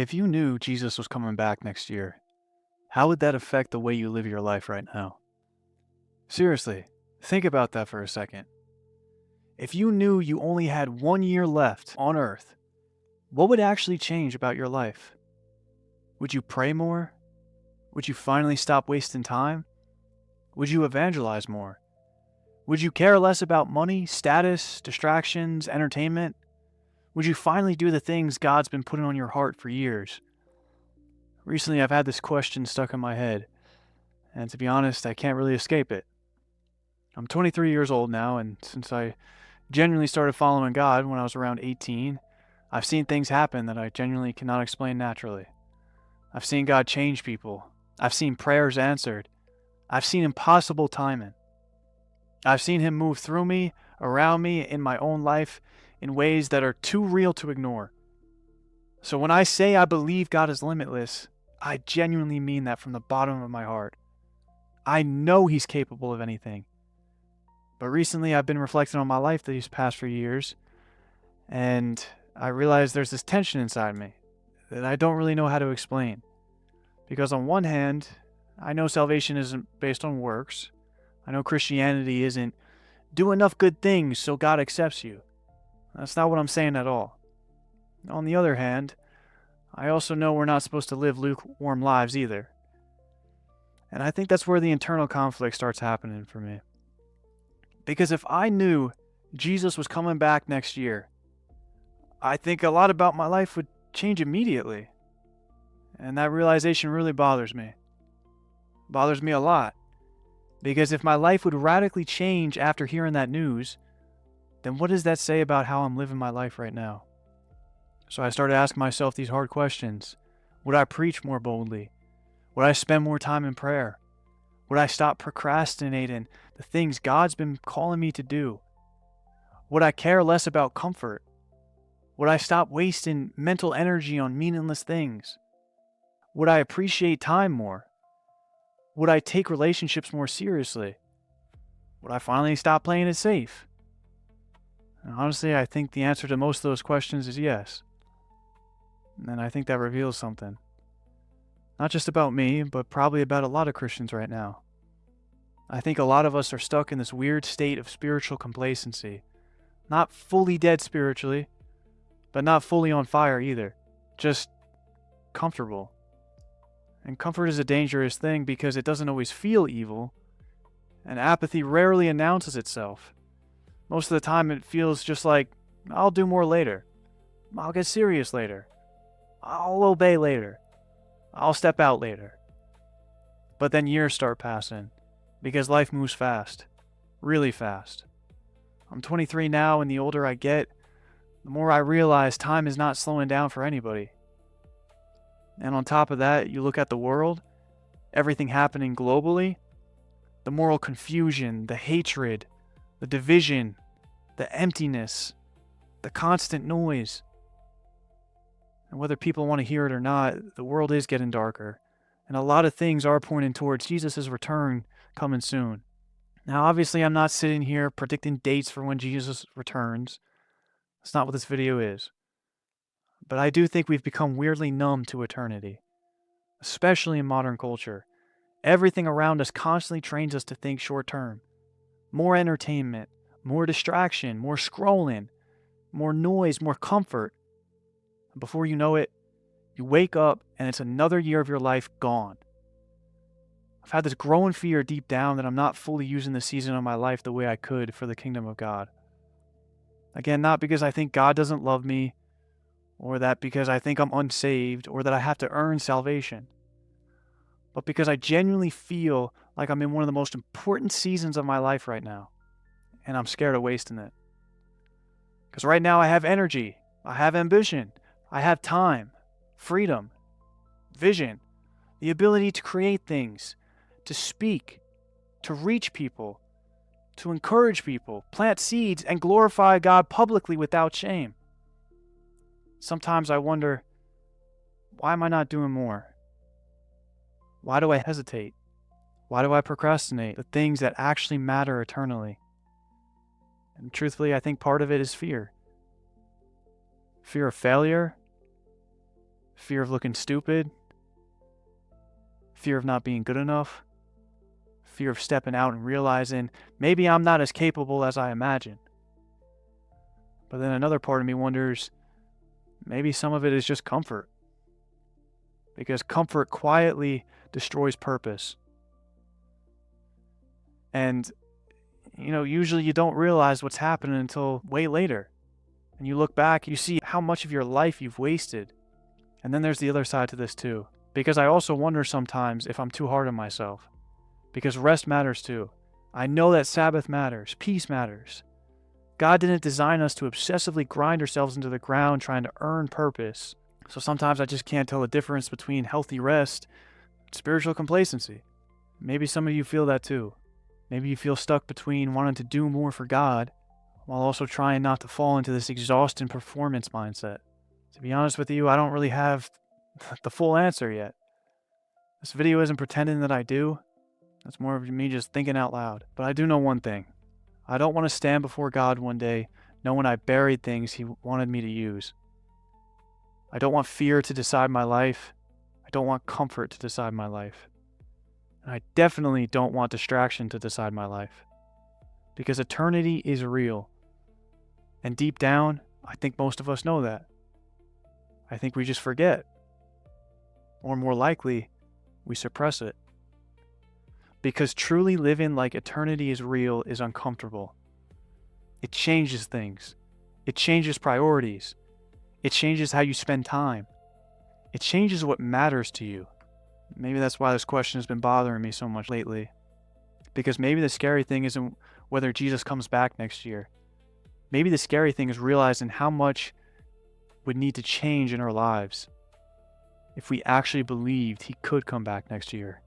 If you knew Jesus was coming back next year, how would that affect the way you live your life right now? Seriously, think about that for a second. If you knew you only had 1 year left on earth, what would actually change about your life? Would you pray more? Would you finally stop wasting time? Would you evangelize more? Would you care less about money, status, distractions, entertainment? Would you finally do the things God's been putting on your heart for years? Recently, I've had this question stuck in my head, and to be honest, I can't really escape it. I'm 23 years old now, and since I genuinely started following God when I was around 18, I've seen things happen that I genuinely cannot explain naturally. I've seen God change people. I've seen prayers answered. I've seen impossible timing. I've seen Him move through me, around me, in my own life in ways that are too real to ignore. So when I say I believe God is limitless, I genuinely mean that from the bottom of my heart. I know He's capable of anything. But recently I've been reflecting on my life these past few years, and I realized there's this tension inside me that I don't really know how to explain. Because on one hand, I know salvation isn't based on works. I know Christianity isn't do enough good things so God accepts you. That's not what I'm saying at all. On the other hand, I also know we're not supposed to live lukewarm lives either. And I think that's where the internal conflict starts happening for me. Because if I knew Jesus was coming back next year, I think a lot about my life would change immediately. And that realization really bothers me. Bothers me a lot. Because if my life would radically change after hearing that news, then what does that say about how I'm living my life right now? So I started asking myself these hard questions. Would I preach more boldly? Would I spend more time in prayer? Would I stop procrastinating the things God's been calling me to do? Would I care less about comfort? Would I stop wasting mental energy on meaningless things? Would I appreciate time more? Would I take relationships more seriously? Would I finally stop playing it safe? And honestly, I think the answer to most of those questions is yes. And I think that reveals something. Not just about me, but probably about a lot of Christians right now. I think a lot of us are stuck in this weird state of spiritual complacency. Not fully dead spiritually, but not fully on fire either. Just comfortable. And comfort is a dangerous thing because it doesn't always feel evil, and apathy rarely announces itself. Most of the time it feels just like, I'll do more later. I'll get serious later. I'll obey later. I'll step out later. But then years start passing, because life moves fast. Really fast. I'm 23 now, and the older I get, the more I realize time is not slowing down for anybody. And on top of that, you look at the world, everything happening globally, the moral confusion, the hatred, the division, the emptiness, the constant noise. And whether people want to hear it or not, the world is getting darker, and a lot of things are pointing towards Jesus' return coming soon. Now, obviously, I'm not sitting here predicting dates for when Jesus returns. That's not what this video is. But I do think we've become weirdly numb to eternity, especially in modern culture. Everything around us constantly trains us to think short term. More entertainment, more distraction, more scrolling, more noise, more comfort. And before you know it, you wake up and it's another year of your life gone. I've had this growing fear deep down that I'm not fully using the season of my life the way I could for the kingdom of God. Again, not because I think God doesn't love me, or that because I think I'm unsaved, or that I have to earn salvation, but because I genuinely feel like I'm in one of the most important seasons of my life right now, and I'm scared of wasting it. Because right now I have energy, I have ambition, I have time, freedom, vision, the ability to create things, to speak, to reach people, to encourage people, plant seeds, and glorify God publicly without shame. Sometimes I wonder, why am I not doing more? Why do I hesitate? Why do I procrastinate the things that actually matter eternally? And truthfully, I think part of it is fear. Fear of failure, Fear of looking stupid? Fear of not being good enough? Fear of stepping out and realizing maybe I'm not as capable as I imagine. But then another part of me wonders, maybe some of it is just comfort. Because comfort quietly destroys purpose. And, usually you don't realize what's happening until way later. And you look back, you see how much of your life you've wasted. And then there's the other side to this too. Because I also wonder sometimes if I'm too hard on myself. Because rest matters too. I know that Sabbath matters. Peace matters. God didn't design us to obsessively grind ourselves into the ground trying to earn purpose. So sometimes I just can't tell the difference between healthy rest and spiritual complacency. Maybe some of you feel that too. Maybe you feel stuck between wanting to do more for God while also trying not to fall into this exhausting performance mindset. To be honest with you, I don't really have the full answer yet. This video isn't pretending that I do. That's more of me just thinking out loud. But I do know one thing. I don't want to stand before God one day knowing I buried things He wanted me to use. I don't want fear to decide my life. I don't want comfort to decide my life. And I definitely don't want distraction to decide my life. Because eternity is real. And deep down, I think most of us know that. I think we just forget. Or more likely, we suppress it. Because truly living like eternity is real is uncomfortable. It changes things. It changes priorities. It changes how you spend time. It changes what matters to you. Maybe that's why this question has been bothering me so much lately. Because maybe the scary thing isn't whether Jesus comes back next year. Maybe the scary thing is realizing how much would need to change in our lives if we actually believed He could come back next year.